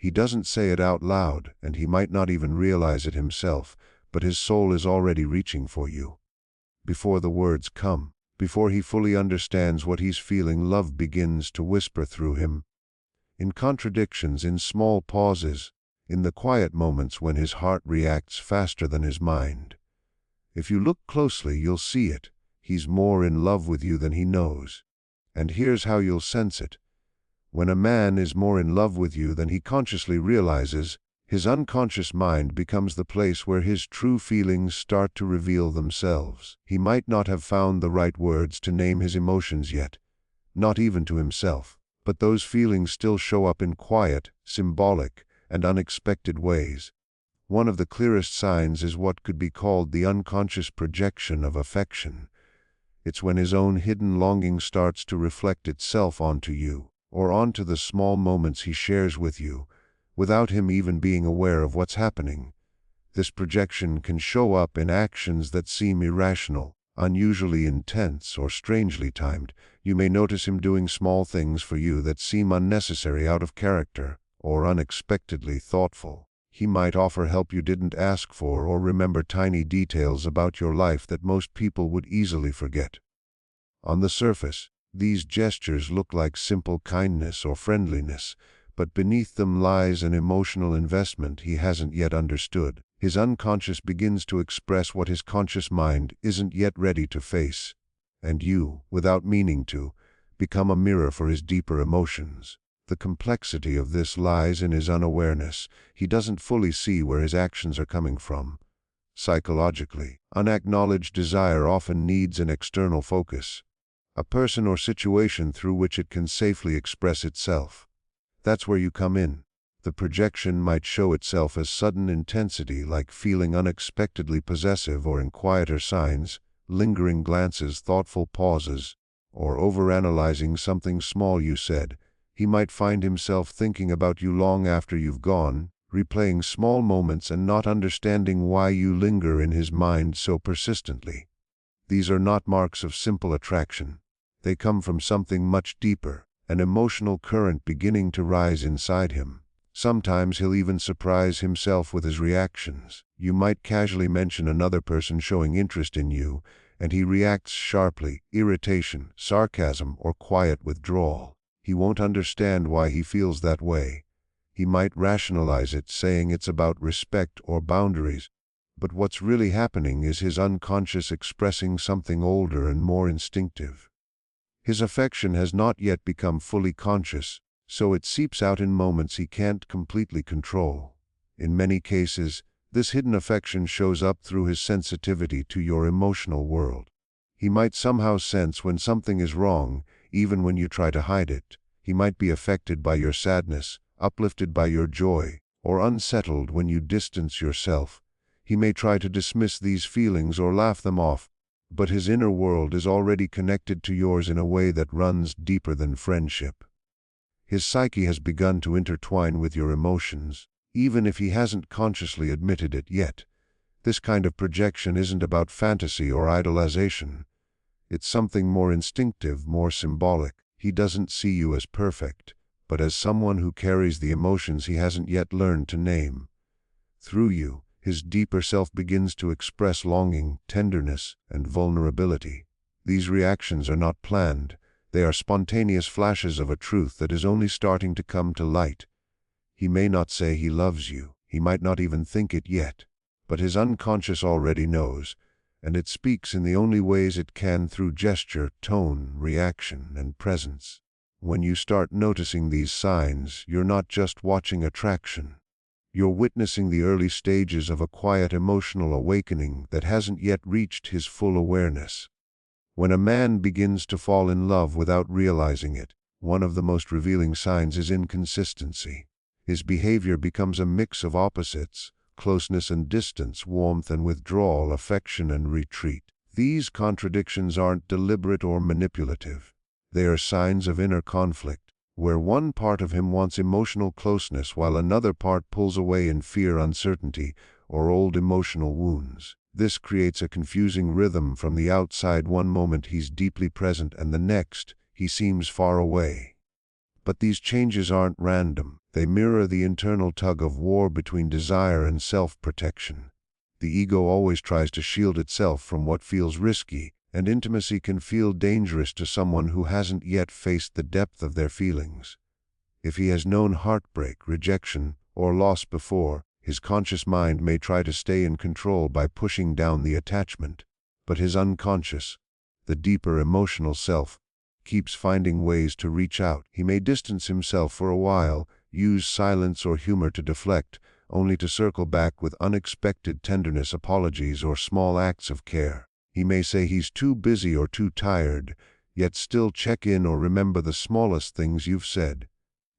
He doesn't say it out loud, and he might not even realize it himself, but his soul is already reaching for you. Before the words come, before he fully understands what he's feeling, love begins to whisper through him. In contradictions, in small pauses, in the quiet moments when his heart reacts faster than his mind. If you look closely, you'll see it. He's more in love with you than he knows. And here's how you'll sense it. When a man is more in love with you than he consciously realizes, his unconscious mind becomes the place where his true feelings start to reveal themselves. He might not have found the right words to name his emotions yet, not even to himself, but those feelings still show up in quiet, symbolic, and unexpected ways. One of the clearest signs is what could be called the unconscious projection of affection. It's when his own hidden longing starts to reflect itself onto you, or onto the small moments he shares with you, without him even being aware of what's happening. This projection can show up in actions that seem irrational, unusually intense, or strangely timed. You may notice him doing small things for you that seem unnecessary, out of character, or unexpectedly thoughtful. He might offer help you didn't ask for, or remember tiny details about your life that most people would easily forget. On the surface, these gestures look like simple kindness or friendliness, but beneath them lies an emotional investment he hasn't yet understood. His unconscious begins to express what his conscious mind isn't yet ready to face, and you, without meaning to, become a mirror for his deeper emotions. The complexity of this lies in his unawareness. He doesn't fully see where his actions are coming from. Psychologically, unacknowledged desire often needs an external focus, a person or situation through which it can safely express itself. That's where you come in. The projection might show itself as sudden intensity, like feeling unexpectedly possessive, or in quieter signs, lingering glances, thoughtful pauses, or overanalyzing something small you said. He might find himself thinking about you long after you've gone, replaying small moments and not understanding why you linger in his mind so persistently. These are not marks of simple attraction. They come from something much deeper, an emotional current beginning to rise inside him. Sometimes he'll even surprise himself with his reactions. You might casually mention another person showing interest in you, and he reacts sharply, irritation, sarcasm, or quiet withdrawal. He won't understand why he feels that way. He might rationalize it, saying it's about respect or boundaries, but what's really happening is his unconscious expressing something older and more instinctive. His affection has not yet become fully conscious, so it seeps out in moments he can't completely control. In many cases, this hidden affection shows up through his sensitivity to your emotional world. He might somehow sense when something is wrong, even when you try to hide it. He might be affected by your sadness, uplifted by your joy, or unsettled when you distance yourself. He may try to dismiss these feelings or laugh them off, but his inner world is already connected to yours in a way that runs deeper than friendship. His psyche has begun to intertwine with your emotions, even if he hasn't consciously admitted it yet. This kind of projection isn't about fantasy or idolization. It's something more instinctive, more symbolic. He doesn't see you as perfect, but as someone who carries the emotions he hasn't yet learned to name. Through you, his deeper self begins to express longing, tenderness, and vulnerability. These reactions are not planned. They are spontaneous flashes of a truth that is only starting to come to light. He may not say he loves you, he might not even think it yet, but his unconscious already knows, and it speaks in the only ways it can, through gesture, tone, reaction, and presence. When you start noticing these signs, you're not just watching attraction. You're witnessing the early stages of a quiet emotional awakening that hasn't yet reached his full awareness. When a man begins to fall in love without realizing it, one of the most revealing signs is inconsistency. His behavior becomes a mix of opposites: closeness and distance, warmth and withdrawal, affection and retreat. These contradictions aren't deliberate or manipulative. They are signs of inner conflict, where one part of him wants emotional closeness while another part pulls away in fear, uncertainty, or old emotional wounds. This creates a confusing rhythm. From the outside, one moment he's deeply present and the next, he seems far away. But these changes aren't random. They mirror the internal tug of war between desire and self-protection. The ego always tries to shield itself from what feels risky, and intimacy can feel dangerous to someone who hasn't yet faced the depth of their feelings. If he has known heartbreak, rejection, or loss before, his conscious mind may try to stay in control by pushing down the attachment. But his unconscious, the deeper emotional self, keeps finding ways to reach out. He may distance himself for a while, use silence or humor to deflect, only to circle back with unexpected tenderness, apologies, or small acts of care. He may say he's too busy or too tired, yet still check in or remember the smallest things you've said.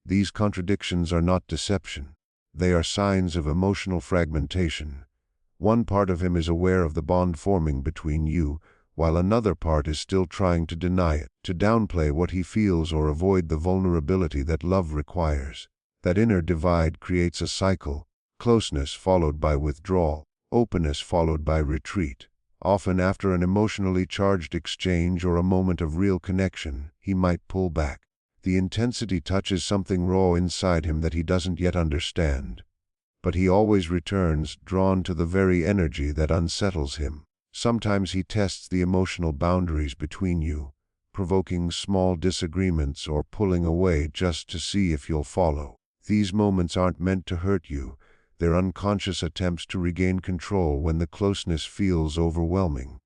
These contradictions are not deception. They are signs of emotional fragmentation. One part of him is aware of the bond forming between you, while another part is still trying to deny it, to downplay what he feels or avoid the vulnerability that love requires. That inner divide creates a cycle: closeness followed by withdrawal, openness followed by retreat. Often after an emotionally charged exchange or a moment of real connection, he might pull back. The intensity touches something raw inside him that he doesn't yet understand. But he always returns, drawn to the very energy that unsettles him. Sometimes he tests the emotional boundaries between you, provoking small disagreements or pulling away just to see if you'll follow. These moments aren't meant to hurt you. They're unconscious attempts to regain control when the closeness feels overwhelming.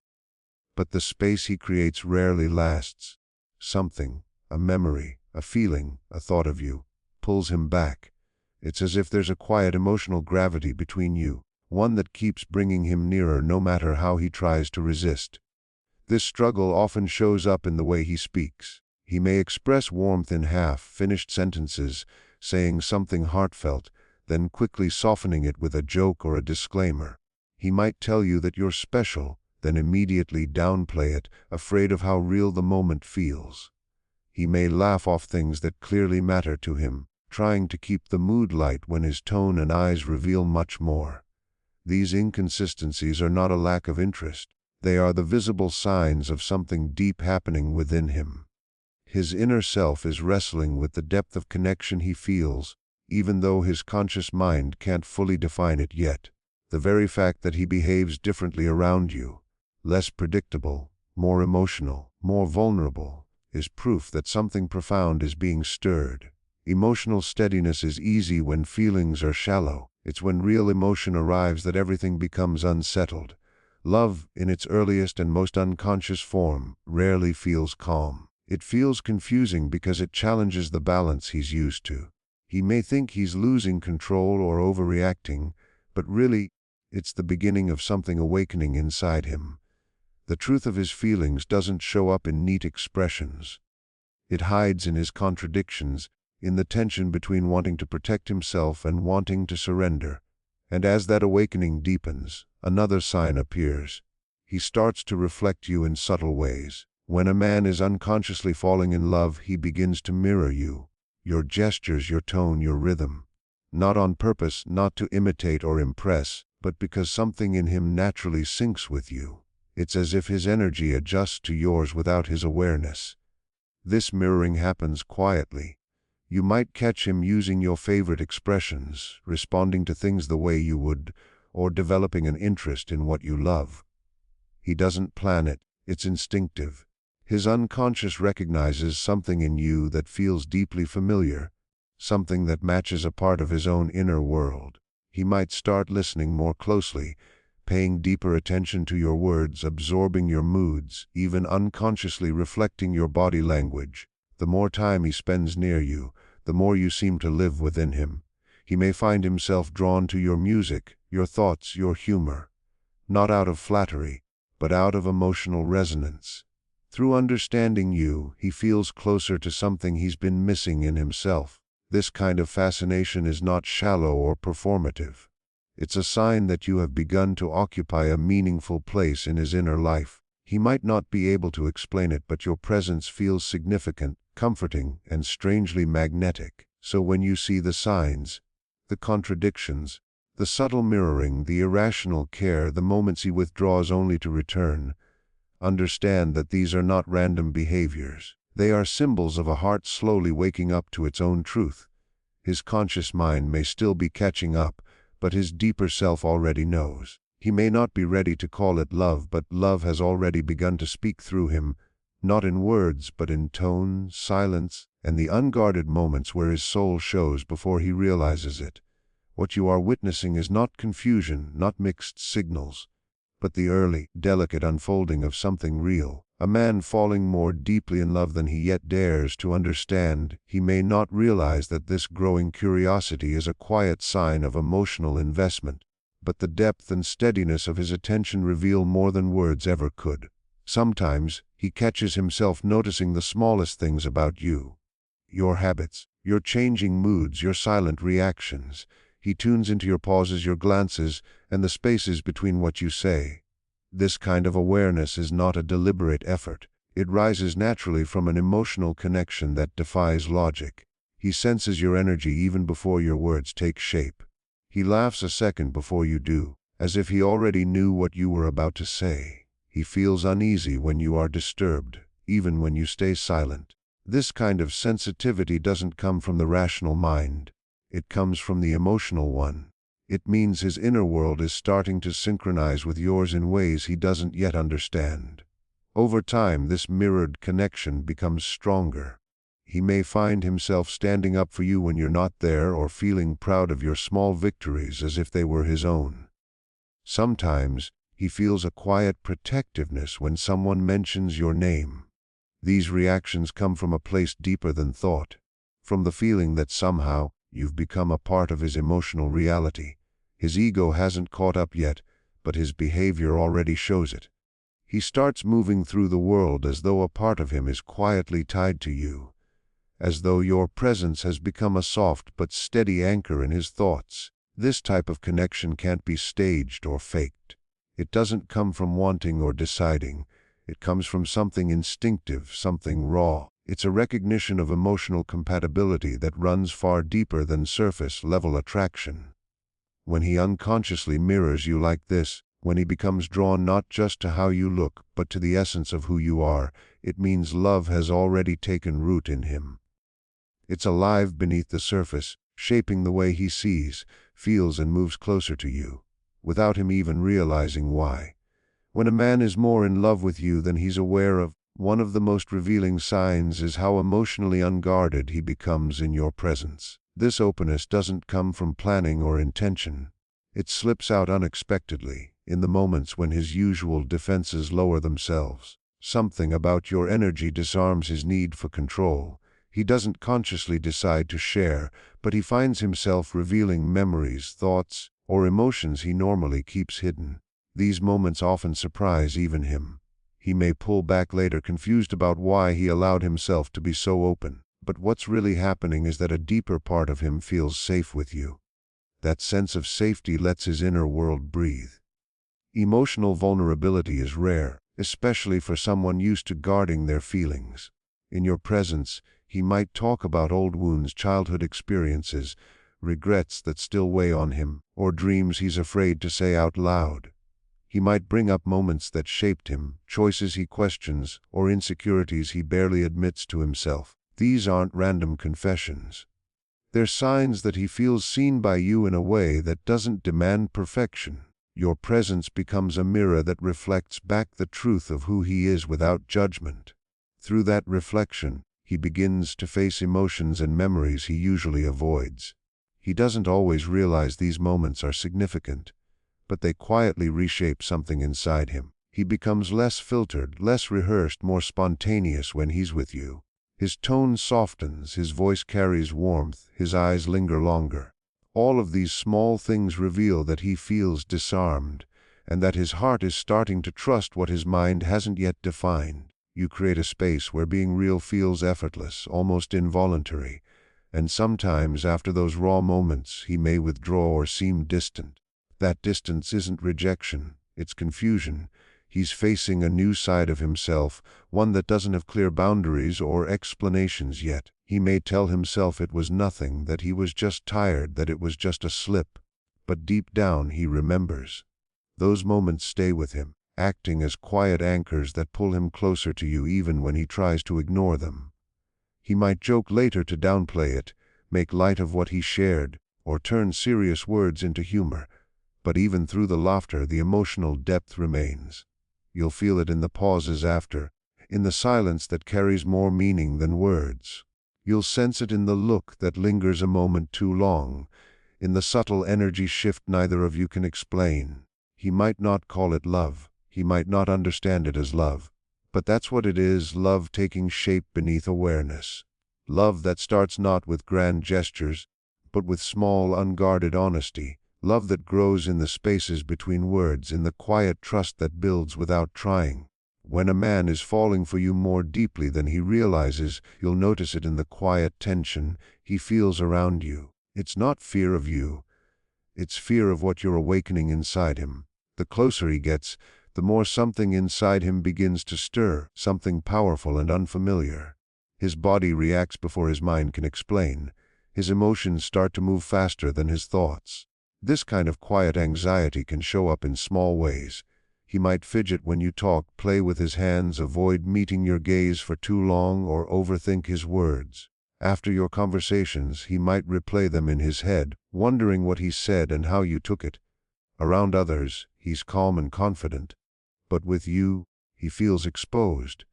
But the space he creates rarely lasts. Something, a memory, a feeling, a thought of you, pulls him back. It's as if there's a quiet emotional gravity between you, one that keeps bringing him nearer no matter how he tries to resist. This struggle often shows up in the way he speaks. He may express warmth in half-finished sentences, saying something heartfelt, then quickly softening it with a joke or a disclaimer. He might tell you that you're special, then immediately downplay it, afraid of how real the moment feels. He may laugh off things that clearly matter to him, trying to keep the mood light when his tone and eyes reveal much more. These inconsistencies are not a lack of interest. They are the visible signs of something deep happening within him. His inner self is wrestling with the depth of connection he feels, even though his conscious mind can't fully define it yet. The very fact that he behaves differently around you, less predictable, more emotional, more vulnerable, is proof that something profound is being stirred. Emotional steadiness is easy when feelings are shallow. It's when real emotion arrives that everything becomes unsettled. Love, in its earliest and most unconscious form, rarely feels calm. It feels confusing because it challenges the balance he's used to. He may think he's losing control or overreacting, but really, it's the beginning of something awakening inside him. The truth of his feelings doesn't show up in neat expressions. It hides in his contradictions, in the tension between wanting to protect himself and wanting to surrender. And as that awakening deepens, another sign appears. He starts to reflect you in subtle ways. When a man is unconsciously falling in love, he begins to mirror you. Your gestures, your tone, your rhythm. Not on purpose, not to imitate or impress, but because something in him naturally syncs with you. It's as if his energy adjusts to yours without his awareness. This mirroring happens quietly. You might catch him using your favorite expressions, responding to things the way you would, or developing an interest in what you love. He doesn't plan it, it's instinctive. His unconscious recognizes something in you that feels deeply familiar, something that matches a part of his own inner world. He might start listening more closely, paying deeper attention to your words, absorbing your moods, even unconsciously reflecting your body language. The more time he spends near you, the more you seem to live within him. He may find himself drawn to your music, your thoughts, your humor, not out of flattery, but out of emotional resonance. Through understanding you, he feels closer to something he's been missing in himself. This kind of fascination is not shallow or performative. It's a sign that you have begun to occupy a meaningful place in his inner life. He might not be able to explain it, but your presence feels significant, comforting, and strangely magnetic. So when you see the signs, the contradictions, the subtle mirroring, the irrational care, the moments he withdraws only to return, understand that these are not random behaviors. They are symbols of a heart slowly waking up to its own truth. His conscious mind may still be catching up, but his deeper self already knows. He may not be ready to call it love, but love has already begun to speak through him, not in words, but in tone, silence, and the unguarded moments where his soul shows before he realizes it. What you are witnessing is not confusion, not mixed signals, but the early, delicate unfolding of something real. A man falling more deeply in love than he yet dares to understand. He may not realize that this growing curiosity is a quiet sign of emotional investment, but the depth and steadiness of his attention reveal more than words ever could. Sometimes, he catches himself noticing the smallest things about you. Your habits, your changing moods, your silent reactions. He tunes into your pauses, your glances, and the spaces between what you say. This kind of awareness is not a deliberate effort. It rises naturally from an emotional connection that defies logic. He senses your energy even before your words take shape. He laughs a second before you do, as if he already knew what you were about to say. He feels uneasy when you are disturbed, even when you stay silent. This kind of sensitivity doesn't come from the rational mind. It comes from the emotional one. It means his inner world is starting to synchronize with yours in ways he doesn't yet understand. Over time, this mirrored connection becomes stronger. He may find himself standing up for you when you're not there, or feeling proud of your small victories as if they were his own. Sometimes, he feels a quiet protectiveness when someone mentions your name. These reactions come from a place deeper than thought, from the feeling that somehow, you've become a part of his emotional reality. His ego hasn't caught up yet, but his behavior already shows it. He starts moving through the world as though a part of him is quietly tied to you, as though your presence has become a soft but steady anchor in his thoughts. This type of connection can't be staged or faked. It doesn't come from wanting or deciding. It comes from something instinctive, something raw. It's a recognition of emotional compatibility that runs far deeper than surface-level attraction. When he unconsciously mirrors you like this, when he becomes drawn not just to how you look, but to the essence of who you are, it means love has already taken root in him. It's alive beneath the surface, shaping the way he sees, feels, and moves closer to you, without him even realizing why. When a man is more in love with you than he's aware of, one of the most revealing signs is how emotionally unguarded he becomes in your presence. This openness doesn't come from planning or intention. It slips out unexpectedly, in the moments when his usual defenses lower themselves. Something about your energy disarms his need for control. He doesn't consciously decide to share, but he finds himself revealing memories, thoughts, or emotions he normally keeps hidden. These moments often surprise even him. He may pull back later, confused about why he allowed himself to be so open. But what's really happening is that a deeper part of him feels safe with you. That sense of safety lets his inner world breathe. Emotional vulnerability is rare, especially for someone used to guarding their feelings. In your presence, he might talk about old wounds, childhood experiences, regrets that still weigh on him, or dreams he's afraid to say out loud. He might bring up moments that shaped him, choices he questions, or insecurities he barely admits to himself. These aren't random confessions. They're signs that he feels seen by you in a way that doesn't demand perfection. Your presence becomes a mirror that reflects back the truth of who he is without judgment. Through that reflection, he begins to face emotions and memories he usually avoids. He doesn't always realize these moments are significant, but they quietly reshape something inside him. He becomes less filtered, less rehearsed, more spontaneous when he's with you. His tone softens, his voice carries warmth, his eyes linger longer. All of these small things reveal that he feels disarmed, and that his heart is starting to trust what his mind hasn't yet defined. You create a space where being real feels effortless, almost involuntary, and sometimes after those raw moments he may withdraw or seem distant. That distance isn't rejection, it's confusion. He's facing a new side of himself, one that doesn't have clear boundaries or explanations yet. He may tell himself it was nothing, that he was just tired, that it was just a slip. But deep down he remembers. Those moments stay with him, acting as quiet anchors that pull him closer to you even when he tries to ignore them. He might joke later to downplay it, make light of what he shared, or turn serious words into humor. But even through the laughter, the emotional depth remains. You'll feel it in the pauses after, in the silence that carries more meaning than words. You'll sense it in the look that lingers a moment too long, in the subtle energy shift neither of you can explain. He might not call it love, he might not understand it as love, but that's what it is, love taking shape beneath awareness. Love that starts not with grand gestures, but with small, unguarded honesty. Love that grows in the spaces between words, in the quiet trust that builds without trying. When a man is falling for you more deeply than he realizes, you'll notice it in the quiet tension he feels around you. It's not fear of you, it's fear of what you're awakening inside him. The closer he gets, the more something inside him begins to stir, something powerful and unfamiliar. His body reacts before his mind can explain. His emotions start to move faster than his thoughts. This kind of quiet anxiety can show up in small ways. He might fidget when you talk, play with his hands, avoid meeting your gaze for too long, or overthink his words. After your conversations, he might replay them in his head, wondering what he said and how you took it. Around others, he's calm and confident. But with you, he feels exposed.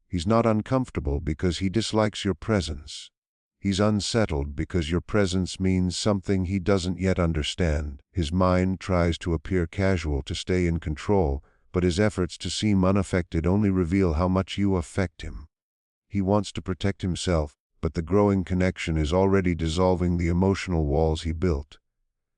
He's not uncomfortable because he dislikes your presence. He's unsettled because your presence means something he doesn't yet understand. His mind tries to appear casual to stay in control, but his efforts to seem unaffected only reveal how much you affect him. He wants to protect himself, but the growing connection is already dissolving the emotional walls he built.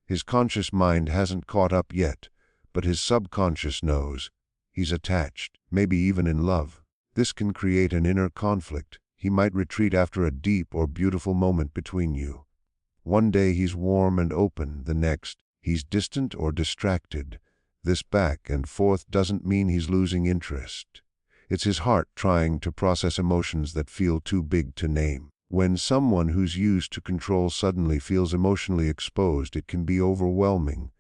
His conscious mind hasn't caught up yet, but his subconscious knows. He's attached, maybe even in love. This can create an inner conflict. He might retreat after a deep or beautiful moment between you. One day he's warm and open, the next, he's distant or distracted. This back and forth doesn't mean he's losing interest. It's his heart trying to process emotions that feel too big to name. When someone who's used to control suddenly feels emotionally exposed, it can be overwhelming.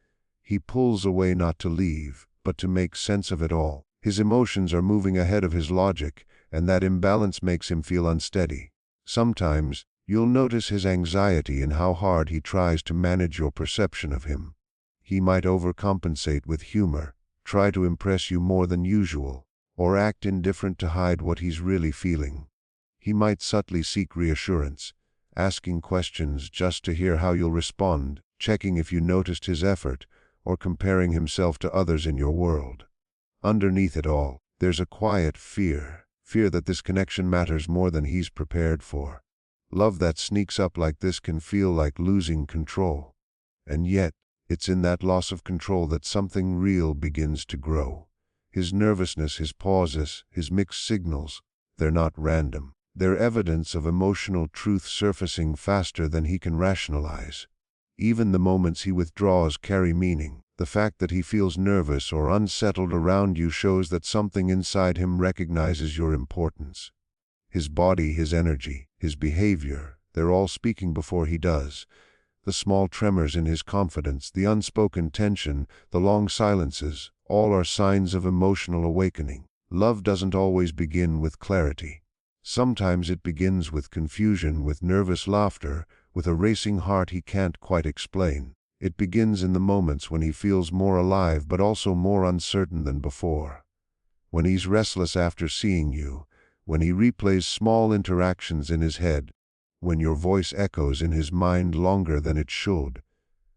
He pulls away not to leave, but to make sense of it all. His emotions are moving ahead of his logic, and that imbalance makes him feel unsteady. Sometimes, you'll notice his anxiety in how hard he tries to manage your perception of him. He might overcompensate with humor, try to impress you more than usual, or act indifferent to hide what he's really feeling. He might subtly seek reassurance, asking questions just to hear how you'll respond, checking if you noticed his effort, or comparing himself to others in your world. Underneath it all, there's a quiet fear that this connection matters more than he's prepared for. Love that sneaks up like this can feel like losing control. And yet, it's in that loss of control that something real begins to grow. His nervousness, his pauses, his mixed signals, they're not random. They're evidence of emotional truth surfacing faster than he can rationalize. Even the moments he withdraws carry meaning. The fact that he feels nervous or unsettled around you shows that something inside him recognizes your importance. His body, his energy, his behavior, they're all speaking before he does. The small tremors in his confidence, the unspoken tension, the long silences, all are signs of emotional awakening. Love doesn't always begin with clarity. Sometimes it begins with confusion, with nervous laughter, with a racing heart he can't quite explain. It begins in the moments when he feels more alive but also more uncertain than before. When he's restless after seeing you, when he replays small interactions in his head, when your voice echoes in his mind longer than it should.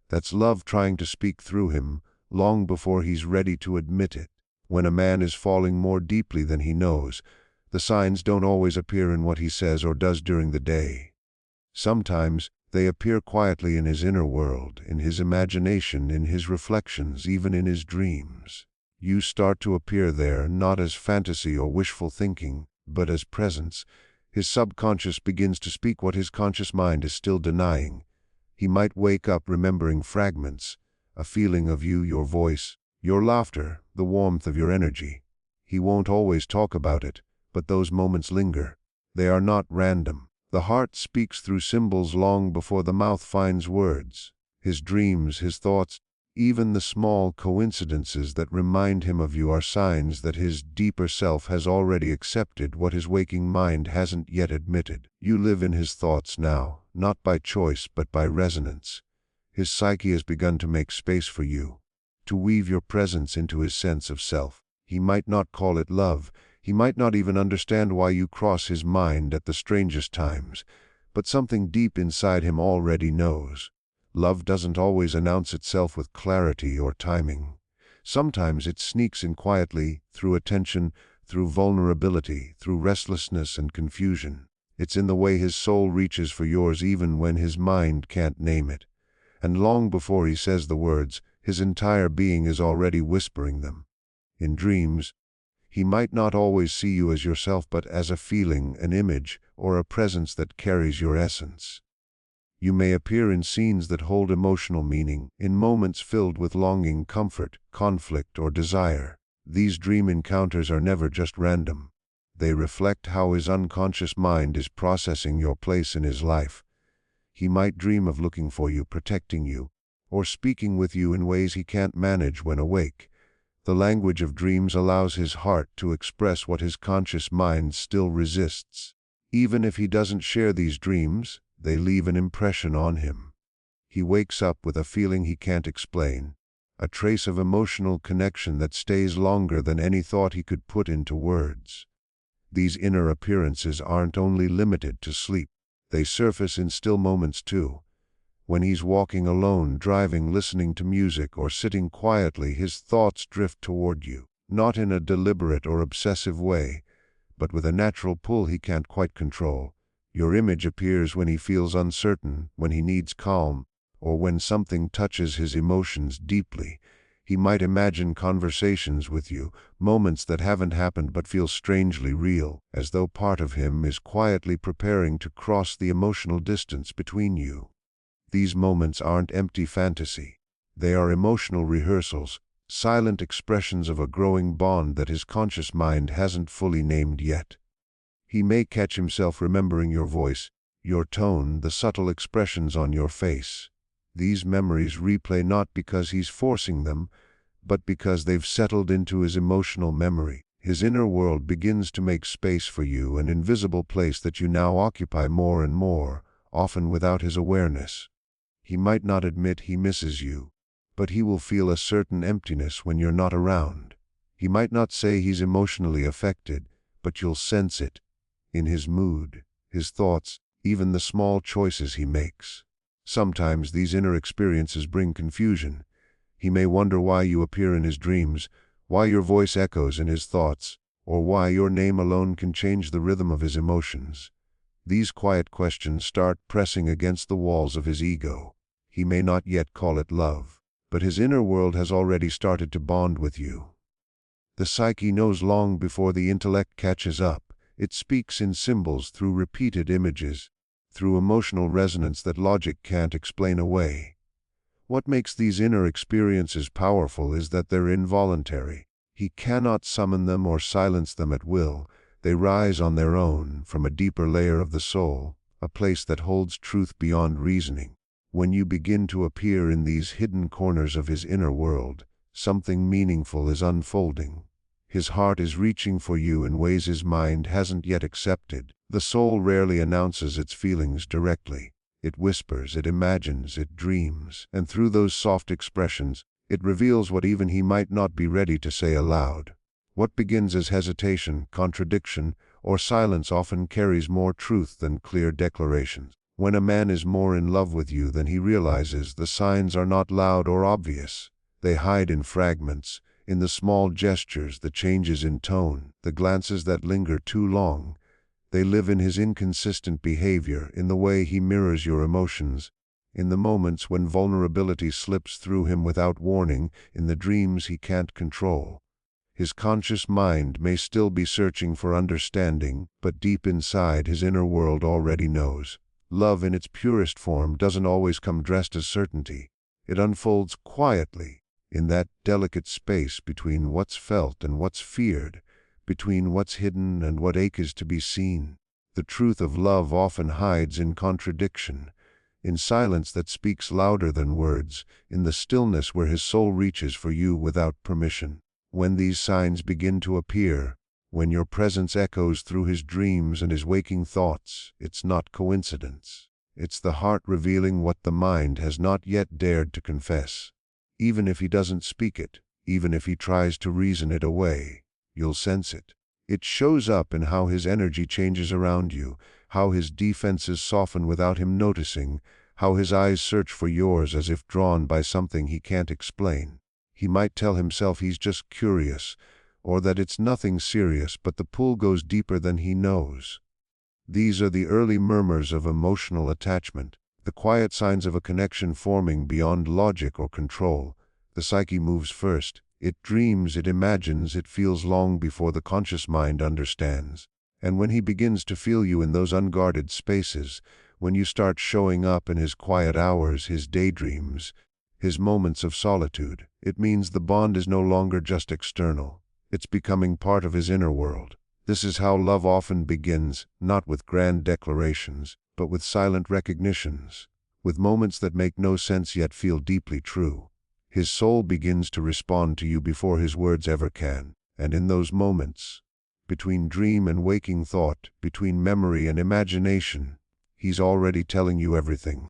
That's love trying to speak through him, long before he's ready to admit it. When a man is falling more deeply than he knows, the signs don't always appear in what he says or does during the day. Sometimes, they appear quietly in his inner world, in his imagination, in his reflections, even in his dreams. You start to appear there, not as fantasy or wishful thinking, but as presence. His subconscious begins to speak what his conscious mind is still denying. He might wake up remembering fragments, a feeling of you, your voice, your laughter, the warmth of your energy. He won't always talk about it, but those moments linger. They are not random. The heart speaks through symbols long before the mouth finds words. His dreams, his thoughts, Even the small coincidences that remind him of you are signs that his deeper self has already accepted what his waking mind hasn't yet admitted. You live in his thoughts now, not by choice but by resonance. His psyche has begun to make space for you, to weave your presence into his sense of self. He might not call it love, he might not even understand why you cross his mind at the strangest times, but something deep inside him already knows. Love doesn't always announce itself with clarity or timing. Sometimes it sneaks in quietly, through attention, through vulnerability, through restlessness and confusion. It's in the way his soul reaches for yours even when his mind can't name it. And long before he says the words, his entire being is already whispering them. In dreams, he might not always see you as yourself but as a feeling, an image, or a presence that carries your essence. You may appear in scenes that hold emotional meaning, in moments filled with longing, comfort, conflict, or desire. These dream encounters are never just random. They reflect how his unconscious mind is processing your place in his life. He might dream of looking for you, protecting you, or speaking with you in ways he can't manage when awake. The language of dreams allows his heart to express what his conscious mind still resists. Even if he doesn't share these dreams, they leave an impression on him. He wakes up with a feeling he can't explain, a trace of emotional connection that stays longer than any thought he could put into words. These inner appearances aren't only limited to sleep. They surface in still moments too. When he's walking alone, driving, listening to music, or sitting quietly, his thoughts drift toward you, not in a deliberate or obsessive way, but with a natural pull he can't quite control. Your image appears when he feels uncertain, when he needs calm, or when something touches his emotions deeply. He might imagine conversations with you, moments that haven't happened but feel strangely real, as though part of him is quietly preparing to cross the emotional distance between you. These moments aren't empty fantasy. They are emotional rehearsals, silent expressions of a growing bond that his conscious mind hasn't fully named yet. He may catch himself remembering your voice, your tone, the subtle expressions on your face. These memories replay not because he's forcing them, but because they've settled into his emotional memory. His inner world begins to make space for you, an invisible place that you now occupy more and more, often without his awareness. He might not admit he misses you, but he will feel a certain emptiness when you're not around. He might not say he's emotionally affected, but you'll sense it. In his mood, his thoughts, even the small choices he makes. Sometimes these inner experiences bring confusion. He may wonder why you appear in his dreams, why your voice echoes in his thoughts, or why your name alone can change the rhythm of his emotions. These quiet questions start pressing against the walls of his ego. He may not yet call it love, but his inner world has already started to bond with you. The psyche knows long before the intellect catches up. It speaks in symbols, through repeated images, through emotional resonance that logic can't explain away. What makes these inner experiences powerful is that they're involuntary. He cannot summon them or silence them at will. They rise on their own, from a deeper layer of the soul, a place that holds truth beyond reasoning. When you begin to appear in these hidden corners of his inner world, something meaningful is unfolding. His heart is reaching for you in ways his mind hasn't yet accepted. The soul rarely announces its feelings directly. It whispers, it imagines, it dreams, and through those soft expressions, it reveals what even he might not be ready to say aloud. What begins as hesitation, contradiction, or silence often carries more truth than clear declarations. When a man is more in love with you than he realizes, the signs are not loud or obvious. They hide in fragments, in the small gestures, the changes in tone, the glances that linger too long. They live in his inconsistent behavior, in the way he mirrors your emotions, in the moments when vulnerability slips through him without warning, in the dreams he can't control. His conscious mind may still be searching for understanding, but deep inside his inner world already knows. Love in its purest form doesn't always come dressed as certainty. It unfolds quietly, in that delicate space between what's felt and what's feared, between what's hidden and what aches to be seen. The truth of love often hides in contradiction, in silence that speaks louder than words, in the stillness where his soul reaches for you without permission. When these signs begin to appear, when your presence echoes through his dreams and his waking thoughts, it's not coincidence. It's the heart revealing what the mind has not yet dared to confess. Even if he doesn't speak it, even if he tries to reason it away, you'll sense it. It shows up in how his energy changes around you, how his defenses soften without him noticing, how his eyes search for yours as if drawn by something he can't explain. He might tell himself he's just curious, or that it's nothing serious, but the pull goes deeper than he knows. These are the early murmurs of emotional attachment, the quiet signs of a connection forming beyond logic or control. The psyche moves first. It dreams, it imagines, it feels long before the conscious mind understands. And when he begins to feel you in those unguarded spaces, when you start showing up in his quiet hours, his daydreams, his moments of solitude, it means the bond is no longer just external. It's becoming part of his inner world. This is how love often begins, not with grand declarations, but with silent recognitions, with moments that make no sense yet feel deeply true. His soul begins to respond to you before his words ever can, and in those moments, between dream and waking thought, between memory and imagination, he's already telling you everything.